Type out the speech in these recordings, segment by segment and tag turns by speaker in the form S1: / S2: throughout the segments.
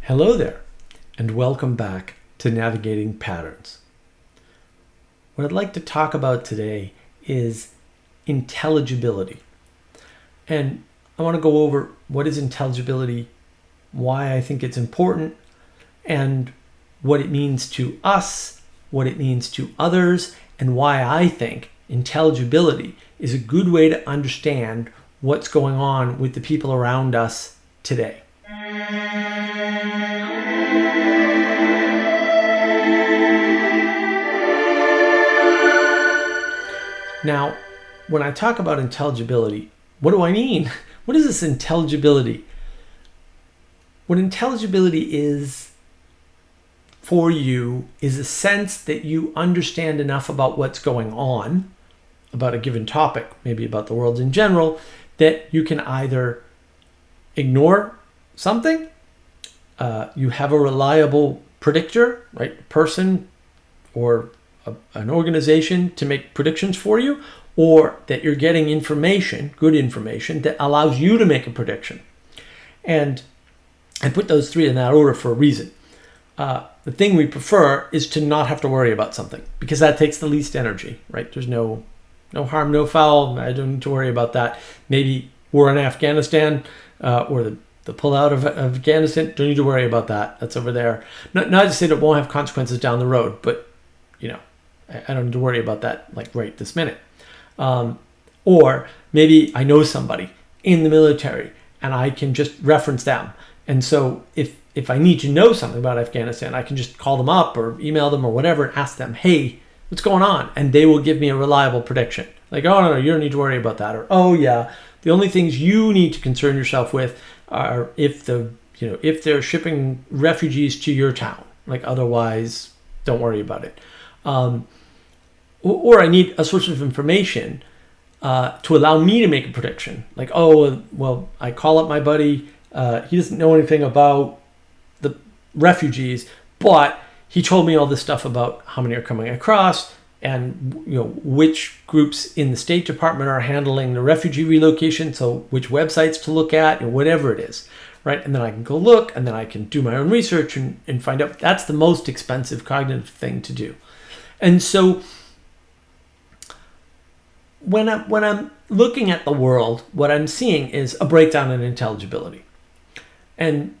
S1: Hello there, and welcome back to Navigating Patterns. What I'd like to talk about today is intelligibility. And I want to go over what is intelligibility, why I think it's important, and what it means to us, what it means to others, and why I think intelligibility is a good way to understand what's going on with the people around us today. Now, when I talk about intelligibility, what do I mean? What is this intelligibility? What intelligibility is for you is a sense that you understand enough about what's going on, about a given topic, maybe about the world in general, that you can either ignore something, you have a reliable predictor, right, person or an organization to make predictions for you, or that you're getting information, good information, that allows you to make a prediction. And I put those three in that order for a reason. The thing we prefer is to not have to worry about something, because that takes the least energy, right? There's no harm, no foul. I don't need to worry about that. Maybe war in Afghanistan or the pullout of Afghanistan, don't need to worry about that. That's over there. Not to say that it won't have consequences down the road, but I don't need to worry about that like right this minute. Or maybe I know somebody in the military and I can just reference them. And so if I need to know something about Afghanistan, I can just call them up or email them or whatever and ask them, hey, what's going on? And they will give me a reliable prediction. Like, oh, no, you don't need to worry about that. Or, oh, yeah, the only things you need to concern yourself with are if they're shipping refugees to your town. Like, otherwise, don't worry about it. Or I need a source of information to allow me to make a prediction. Like, oh, well, I call up my buddy. He doesn't know anything about the refugees, but he told me all this stuff about how many are coming across and which groups in the State Department are handling the refugee relocation, so which websites to look at, whatever it is, right? And then I can go look, and then I can do my own research and find out. That's the most expensive cognitive thing to do. And so when I'm looking at the world, what I'm seeing is a breakdown in intelligibility. And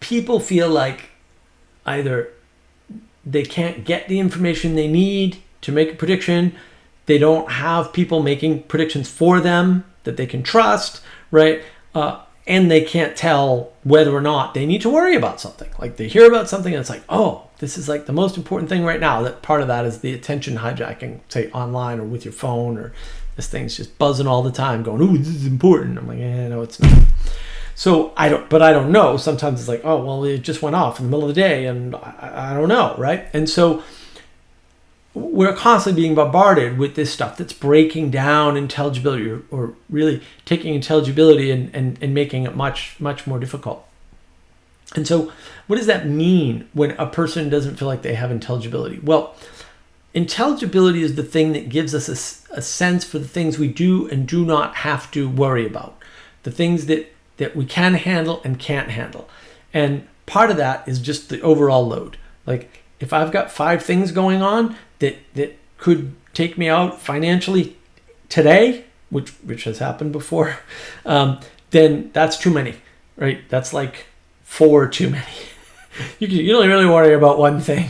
S1: people feel like either they can't get the information they need to make a prediction, they don't have people making predictions for them that they can trust, right? And they can't tell whether or not they need to worry about something. Like they hear about something and it's like, oh, this is like the most important thing right now. That part of that is the attention hijacking, say online or with your phone, or this thing's just buzzing all the time going, ooh, this is important. I'm like, no, it's not. So I don't know. Sometimes it's like, oh, well, it just went off in the middle of the day and I don't know, right? And so we're constantly being bombarded with this stuff that's breaking down intelligibility or really taking intelligibility and making it much, much more difficult. And so what does that mean when a person doesn't feel like they have intelligibility? Well, intelligibility is the thing that gives us a sense for the things we do and do not have to worry about, the things that we can handle and can't handle. And part of that is just the overall load. Like if I've got 5 things going on that could take me out financially today, which has happened before, then that's too many, right? That's like 4 too many. You don't really worry about one thing,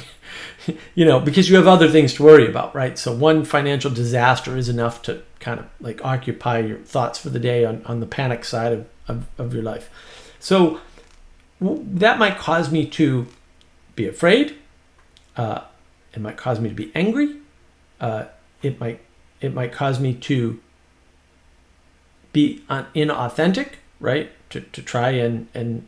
S1: because you have other things to worry about, right? So one financial disaster is enough to kind of like occupy your thoughts for the day on the panic side of your life. So that might cause me to be afraid. It might cause me to be angry. It might cause me to be inauthentic, right? To try and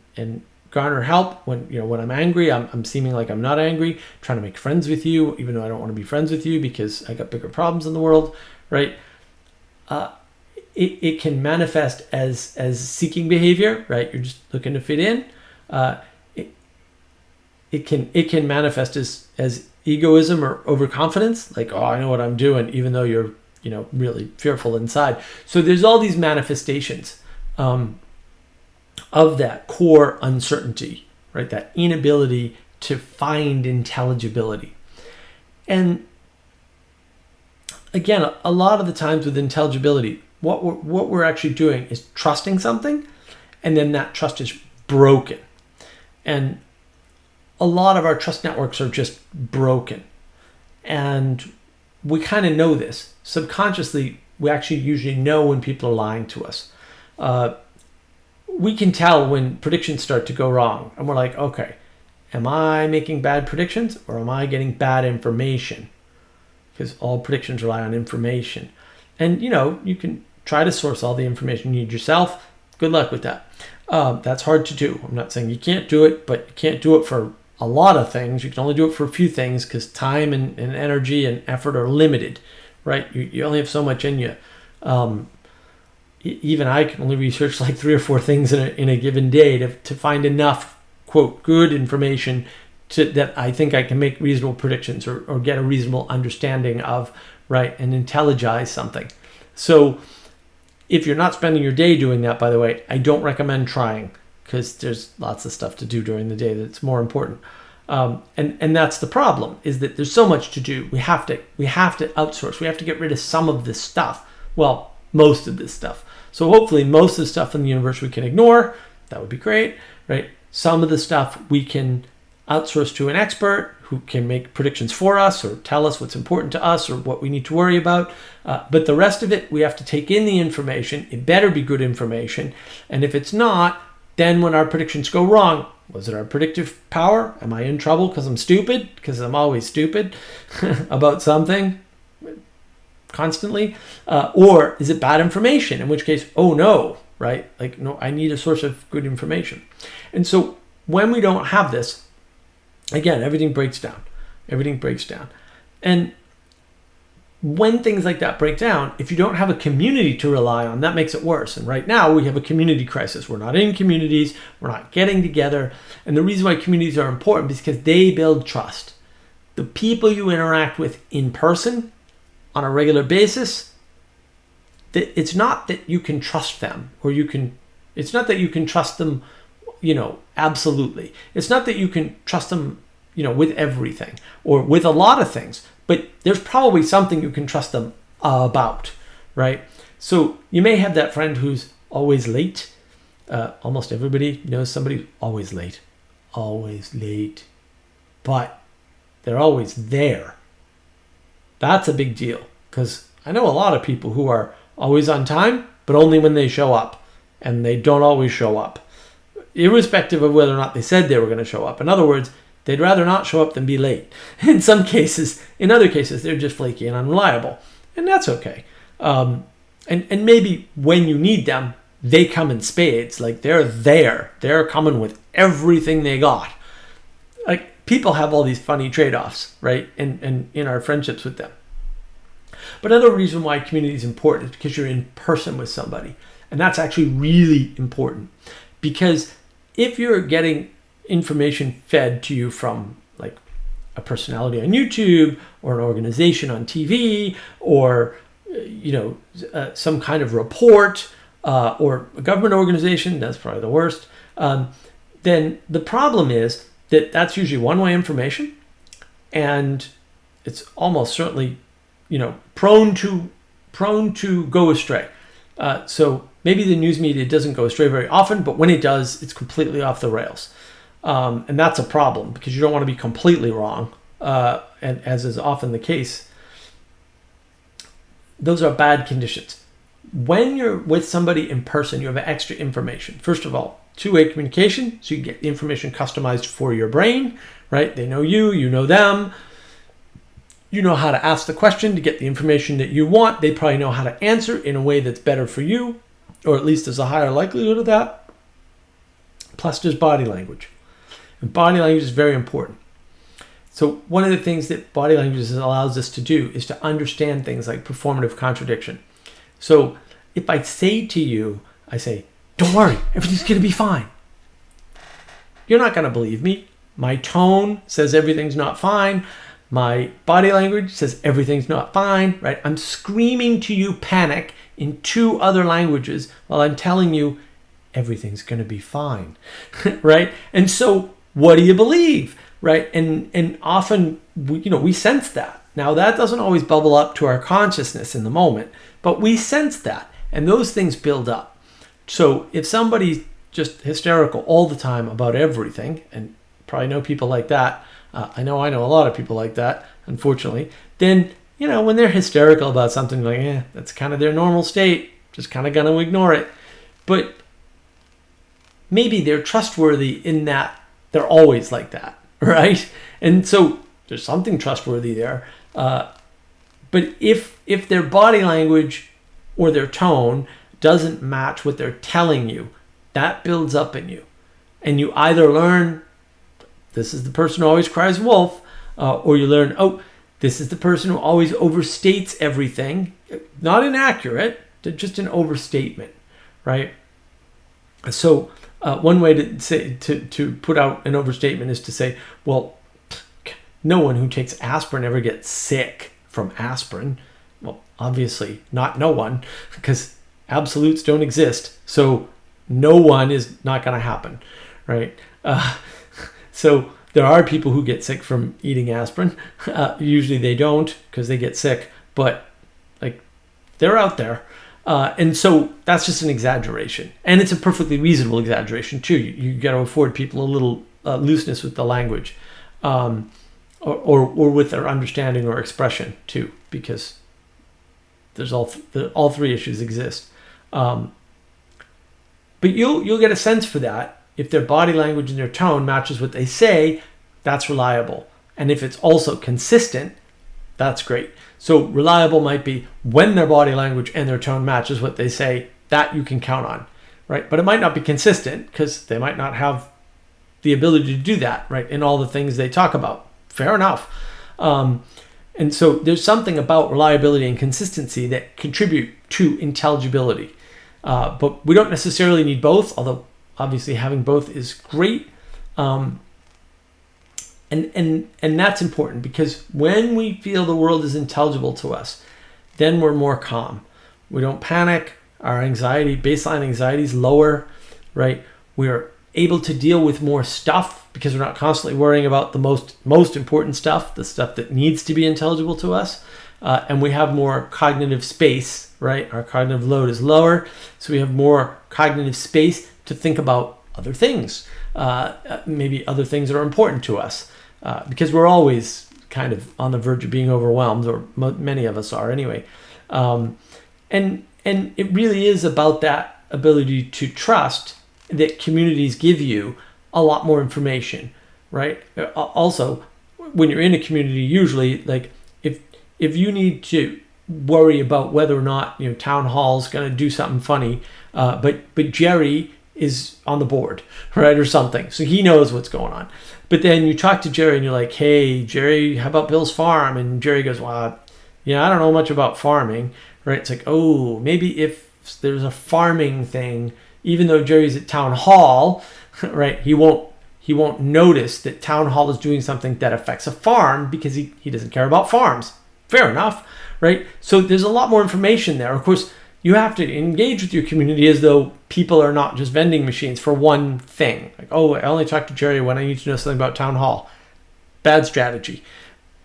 S1: garner help when I'm angry. I'm seeming like I'm not angry, trying to make friends with you, even though I don't want to be friends with you because I got bigger problems in the world, right? It can manifest as seeking behavior, right? You're just looking to fit in. It can manifest as egoism or overconfidence, like, oh, I know what I'm doing, even though you're really fearful inside. So there's all these manifestations of that core uncertainty, right? That inability to find intelligibility. And again, a lot of the times with intelligibility, what we're actually doing is trusting something, and then that trust is broken. And a lot of our trust networks are just broken. And we kind of know this. Subconsciously, we actually usually know when people are lying to us. We can tell when predictions start to go wrong. And we're like, okay, am I making bad predictions or am I getting bad information? Because all predictions rely on information. And, you can try to source all the information you need yourself. Good luck with that. That's hard to do. I'm not saying you can't do it, but you can't do it for a lot of things. You can only do it for a few things because time and energy and effort are limited, right? You only have so much in you. Even I can only research like 3 or 4 things in a given day to find enough, quote, good information that I think I can make reasonable predictions or get a reasonable understanding of, right, and intelligize something. So if you're not spending your day doing that, by the way, I don't recommend trying because there's lots of stuff to do during the day that's more important. And that's the problem, is that there's so much to do. We have to outsource. We have to get rid of some of this stuff. Well, most of this stuff. So hopefully most of the stuff in the universe we can ignore. That would be great, right? Some of the stuff we can outsource to an expert who can make predictions for us or tell us what's important to us or what we need to worry about. But the rest of it, we have to take in the information. It better be good information. And if it's not, then when our predictions go wrong, was it our predictive power? Am I in trouble because I'm stupid? Because I'm always stupid about something constantly. Or is it bad information? In which case, oh no, right? Like, no, I need a source of good information. And so when we don't have this, again, everything breaks down. Everything breaks down. And when things like that break down, if you don't have a community to rely on, that makes it worse. And right now we have a community crisis. We're not in communities. We're not getting together. And the reason why communities are important is because they build trust. The people you interact with in person on a regular basis, it's not that you can trust them it's not that you can trust them, absolutely. It's not that you can trust them, with everything or with a lot of things, but there's probably something you can trust them about, right? So you may have that friend who's always late. Almost everybody knows somebody always late, but they're always there. That's a big deal because I know a lot of people who are always on time, but only when they show up, and they don't always show up, irrespective of whether or not they said they were going to show up. In other words, they'd rather not show up than be late. In other cases, they're just flaky and unreliable, and that's okay. And maybe when you need them, they come in spades. Like they're there. They're coming with everything they got. Like people have all these funny trade-offs, right? And in our friendships with them. But another reason why community is important is because you're in person with somebody. And that's actually really important. Because if you're getting information fed to you from like a personality on YouTube or an organization on TV or some kind of report or a government organization, that's probably the worst, then the problem is that that's usually one-way information, and it's almost certainly prone to go astray. So maybe the news media doesn't go astray very often, but when it does, it's completely off the rails. And that's a problem because you don't want to be completely wrong. And as is often the case, those are bad conditions. When you're with somebody in person, you have extra information. First of all, two-way communication, so you get the information customized for your brain, right? They know you, you know them. You know how to ask the question to get the information that you want. They probably know how to answer in a way that's better for you, or at least there's a higher likelihood of that. Plus there's body language. And body language is very important. So one of the things that body language allows us to do is to understand things like performative contradiction. So if I say to you, I say, don't worry, everything's going to be fine. You're not going to believe me. My tone says everything's not fine. My body language says everything's not fine, right? I'm screaming to you panic in 2 other languages while I'm telling you everything's going to be fine, right? And so what do you believe, right? And often, we sense that. Now, that doesn't always bubble up to our consciousness in the moment, but we sense that, and those things build up. So if somebody's just hysterical all the time about everything, and probably know people like that, I know a lot of people like that, unfortunately, then, when they're hysterical about something, like, that's kind of their normal state, just kind of going to ignore it. But maybe they're trustworthy in that they're always like that, right? And so there's something trustworthy there. But if their body language or their tone doesn't match what they're telling you, that builds up in you. And you either learn, this is the person who always cries wolf, or you learn, this is the person who always overstates everything. Not inaccurate, just an overstatement, right? So one way to say to put out an overstatement is to say, well, no one who takes aspirin ever gets sick from aspirin. Well, obviously not no one, because absolutes don't exist. So no one is not going to happen, right? So there are people who get sick from eating aspirin. Usually they don't, because they get sick, but they're out there. And so that's just an exaggeration. And it's a perfectly reasonable exaggeration too. You got to afford people a little looseness with the language. Or with their understanding or expression too, because there's all three issues exist. But you'll get a sense for that. If their body language and their tone matches what they say, that's reliable. And if it's also consistent, that's great. So reliable might be when their body language and their tone matches what they say, that you can count on, right? But it might not be consistent, because they might not have the ability to do that, right, in all the things they talk about. Fair enough. And so there's something about reliability and consistency that contribute to intelligibility. But we don't necessarily need both, although obviously having both is great. And that's important, because when we feel the world is intelligible to us, then we're more calm. We don't panic. Our baseline anxiety is lower, right? We're able to deal with more stuff, because we're not constantly worrying about the most important stuff, the stuff that needs to be intelligible to us. And we have more cognitive space, right? Our cognitive load is lower, so we have more cognitive space to think about other things, maybe other things that are important to us, because we're always kind of on the verge of being overwhelmed, or many of us are anyway. And it really is about that ability to trust that communities give you a lot more information, right? Also, when you're in a community, usually, if you need to worry about whether or not town hall's going to do something funny, but Jerry is on the board, right, or something, so he knows what's going on. But then you talk to Jerry and you're like, hey, Jerry, how about Bill's farm? And Jerry goes, well, I don't know much about farming, right? It's like, oh, maybe if there's a farming thing, even though Jerry's at town hall, right, he won't notice that town hall is doing something that affects a farm, because he doesn't care about farms. Fair enough, right? So there's a lot more information there. Of course, you have to engage with your community as though people are not just vending machines for one thing. Like, oh, I only talk to Jerry when I need to know something about town hall. Bad strategy.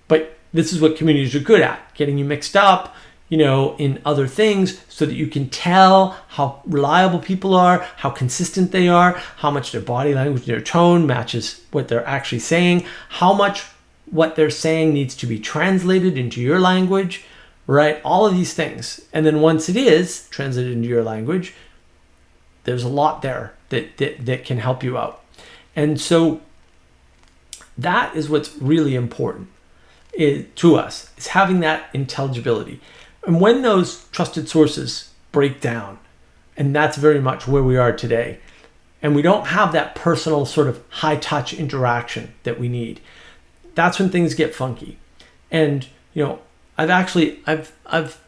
S1: But this is what communities are good at, getting you mixed up, in other things, so that you can tell how reliable people are, how consistent they are, how much their body language and their tone matches what they're actually saying, how much what they're saying needs to be translated into your language, right? All of these things. And then once it is translated into your language, there's a lot there that can help you out. And so that is what's really important to us, is having that intelligibility. And when those trusted sources break down, and that's very much where we are today, and we don't have that personal sort of high-touch interaction that we need, that's when things get funky. And I've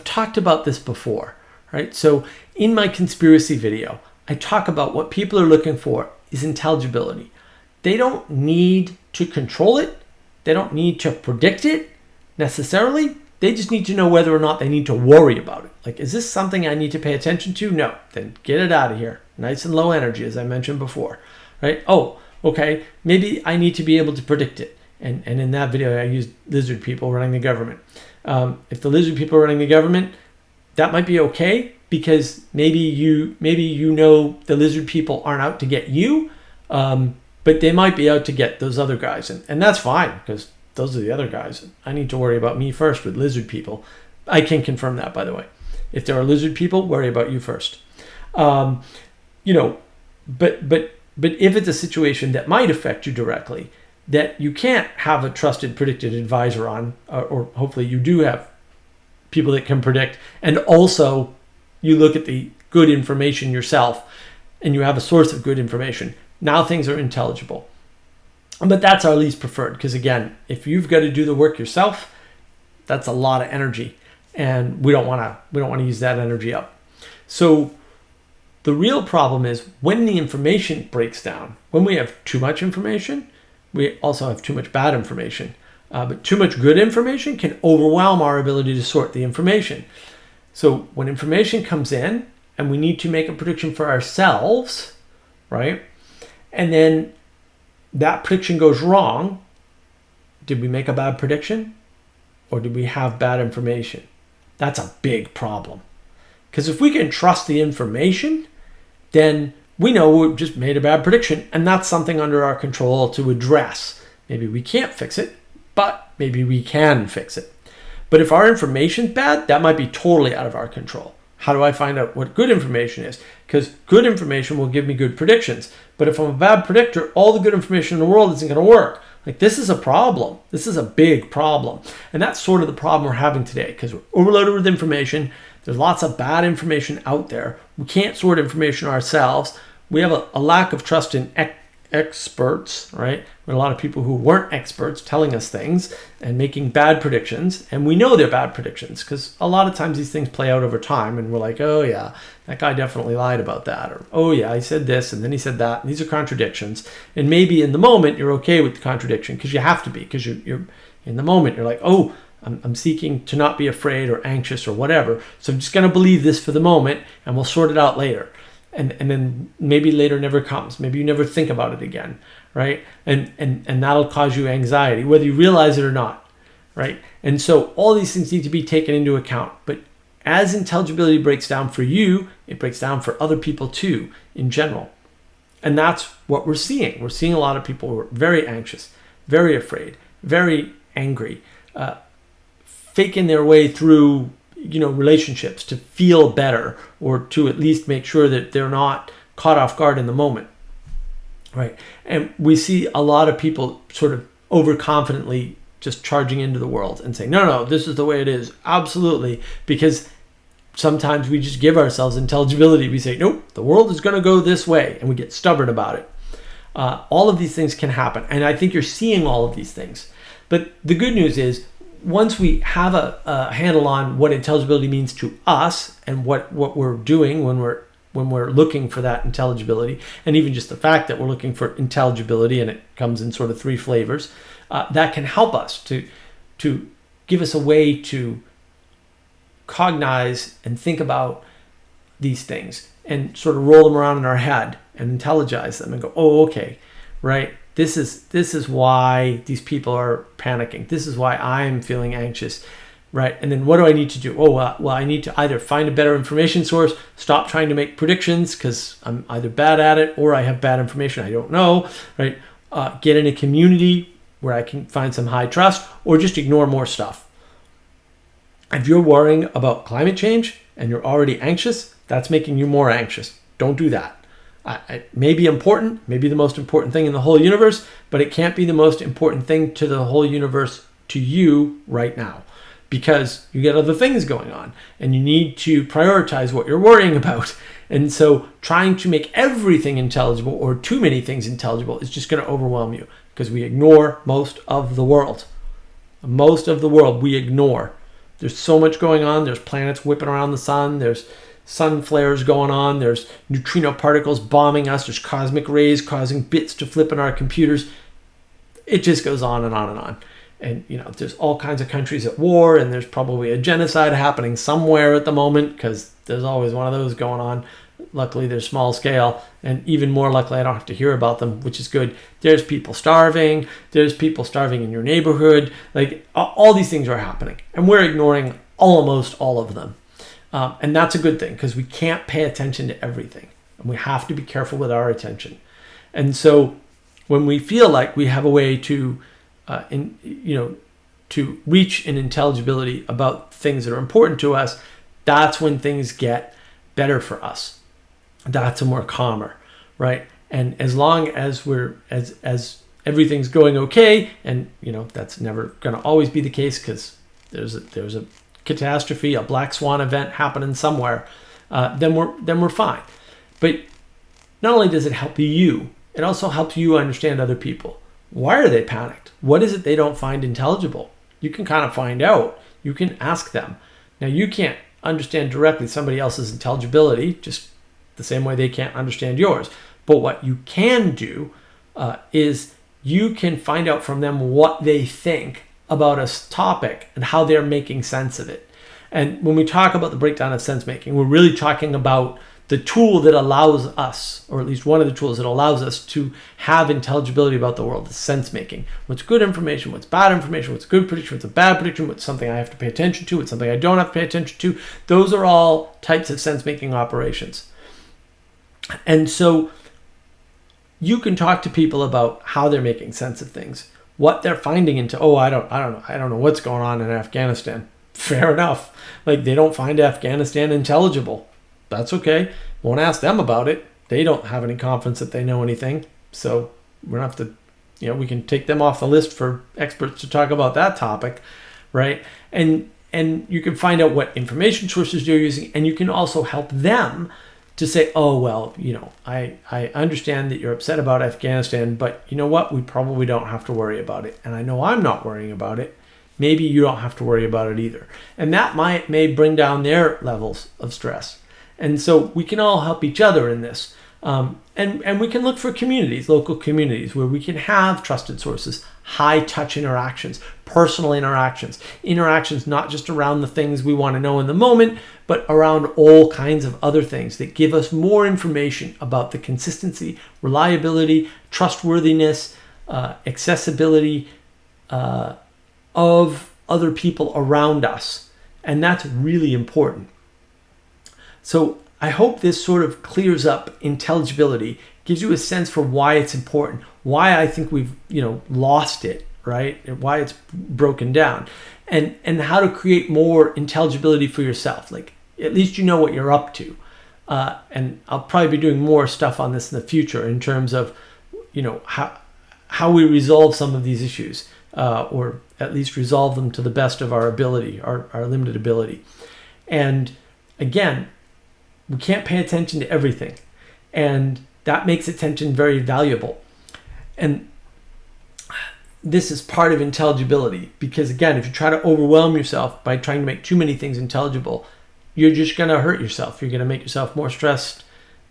S1: talked about this before, right? So in my conspiracy video, I talk about what people are looking for is intelligibility. They don't need to control it. They don't need to predict it necessarily. They just need to know whether or not they need to worry about it. Like, is this something I need to pay attention to? No. Then get it out of here. Nice and low energy, as I mentioned before, right? Oh, Okay, maybe I need to be able to predict it. And in that video, I used lizard people running the government. If the lizard people are running the government, that might be okay, because maybe you know the lizard people aren't out to get you, but they might be out to get those other guys. And that's fine, because those are the other guys. I need to worry about me first with lizard people. I can confirm that, by the way. If there are lizard people, worry about you first. But if it's a situation that might affect you directly, that you can't have a trusted predicted advisor on, or hopefully you do have people that can predict, and also you look at the good information yourself and you have a source of good information, now things are intelligible. But that's our least preferred, because again, if you've got to do the work yourself, that's a lot of energy, and we don't want to use that energy up. So the real problem is when the information breaks down. When we have too much information, we also have too much bad information. But too much good information can overwhelm our ability to sort the information. So when information comes in and we need to make a prediction for ourselves, right? And then that prediction goes wrong. Did we make a bad prediction, or did we have bad information? That's a big problem. Because if we can trust the information, then we know we just made a bad prediction, and that's something under our control to address. Maybe we can't fix it, but maybe we can fix it. But if our information's bad, that might be totally out of our control. How do I find out what good information is? Because good information will give me good predictions. But if I'm a bad predictor, all the good information in the world isn't going to work. Like, this is a problem. This is a big problem. And that's sort of the problem we're having today, because we're overloaded with information. There's lots of bad information out there. We can't sort information ourselves. We have a lack of trust in experts, right? There are a lot of people who weren't experts telling us things and making bad predictions. And we know they're bad predictions because a lot of times these things play out over time. And we're like, oh yeah, that guy definitely lied about that. Or, oh yeah, he said this and then he said that. And these are contradictions. And maybe in the moment you're okay with the contradiction because you have to be, because you're in the moment. You're like, oh, I'm seeking to not be afraid or anxious or whatever. So I'm just going to believe this for the moment and we'll sort it out later. And then maybe later never comes. Maybe you never think about it again, right? And that'll cause you anxiety, whether you realize it or not, right? And so all these things need to be taken into account. But as intelligibility breaks down for you, it breaks down for other people too, in general. And that's what we're seeing. We're seeing a lot of people who are very anxious, very afraid, very angry, faking their way through relationships to feel better, or to at least make sure that they're not caught off guard in the moment, right? And we see a lot of people sort of overconfidently just charging into the world and saying, no, this is the way it is. Absolutely. Because sometimes we just give ourselves intelligibility. We say, nope, the world is going to go this way. And we get stubborn about it. All of these things can happen. And I think you're seeing all of these things. But the good news is, once we have a handle on what intelligibility means to us and what we're doing when we're looking for that intelligibility, and even just the fact that we're looking for intelligibility and it comes in sort of three flavors, that can help us to give us a way to cognize and think about these things and sort of roll them around in our head and intelligize them and go, oh, okay, right? This is why these people are panicking. This is why I'm feeling anxious, right? And then what do I need to do? Oh, well, I need to either find a better information source, stop trying to make predictions because I'm either bad at it or I have bad information I don't know, right? Get in a community where I can find some high trust, or just ignore more stuff. If you're worrying about climate change and you're already anxious, that's making you more anxious. Don't do that. It may be important, maybe the most important thing in the whole universe, but it can't be the most important thing to the whole universe to you right now, because you get other things going on and you need to prioritize what you're worrying about. And so trying to make everything intelligible, or too many things intelligible, is just going to overwhelm you, because we ignore most of the world. Most of the world we ignore. There's so much going on. There's planets whipping around the sun. There's sun flares going on. There's neutrino particles bombing us. There's cosmic rays causing bits to flip in our computers. It just goes on and on and on. And, there's all kinds of countries at war, and there's probably a genocide happening somewhere at the moment, because there's always one of those going on. Luckily, they're small scale, and even more luckily, I don't have to hear about them, which is good. There's people starving. There's people starving in your neighborhood. Like, all these things are happening, and we're ignoring almost all of them. And that's a good thing, because we can't pay attention to everything, and we have to be careful with our attention. And so when we feel like we have a way to, to reach an intelligibility about things that are important to us, that's when things get better for us. That's when we're calmer, right? And as long as we're as everything's going okay, and that's never going to always be the case, because there's a catastrophe, a black swan event happening somewhere, then we're fine. But not only does it help you, it also helps you understand other people. Why are they panicked? What is it they don't find intelligible? You can kind of find out. You can ask them. Now, you can't understand directly somebody else's intelligibility, just the same way they can't understand yours. But what you can do is you can find out from them what they think about a topic and how they're making sense of it. And when we talk about the breakdown of sense making, we're really talking about the tool that allows us, or at least one of the tools that allows us to have intelligibility about the world, is sense making. What's good information, what's bad information, what's good prediction, what's a bad prediction, what's something I have to pay attention to, what's something I don't have to pay attention to. Those are all types of sense making operations. And so you can talk to people about how they're making sense of things, what they're finding into, I don't know what's going on in Afghanistan. Fair enough. Like, they don't find Afghanistan intelligible. That's okay. Won't ask them about it. They don't have any confidence that they know anything. So we don't have to, we can take them off the list for experts to talk about that topic, right? And you can find out what information sources you're using, and you can also help them to say, I understand that you're upset about Afghanistan, but you know what? We probably don't have to worry about it. And I know I'm not worrying about it. Maybe you don't have to worry about it either. And that may bring down their levels of stress. And so we can all help each other in this. And we can look for communities, local communities, where we can have trusted sources, high-touch interactions, personal interactions not just around the things we want to know in the moment, but around all kinds of other things that give us more information about the consistency, reliability, trustworthiness, accessibility of other people around us. And that's really important. So I hope this sort of clears up intelligibility, gives you a sense for why it's important, why I think we've, lost it, right? And why it's broken down, and how to create more intelligibility for yourself. Like, at least you know what you're up to. And I'll probably be doing more stuff on this in the future in terms of, how we resolve some of these issues, or at least resolve them to the best of our ability, our limited ability. And again, we can't pay attention to everything, and that makes attention very valuable. And this is part of intelligibility, because again, if you try to overwhelm yourself by trying to make too many things intelligible, you're just going to hurt yourself. You're going to make yourself more stressed,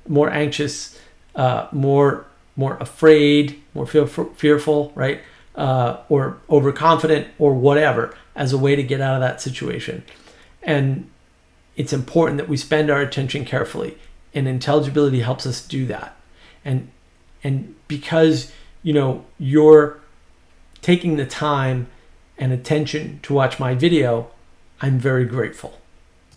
S1: more anxious, more afraid, more fearful, right? Or overconfident, or whatever, as a way to get out of that situation. And it's important that we spend our attention carefully, and intelligibility helps us do that. And because you're taking the time and attention to watch my video, I'm very grateful.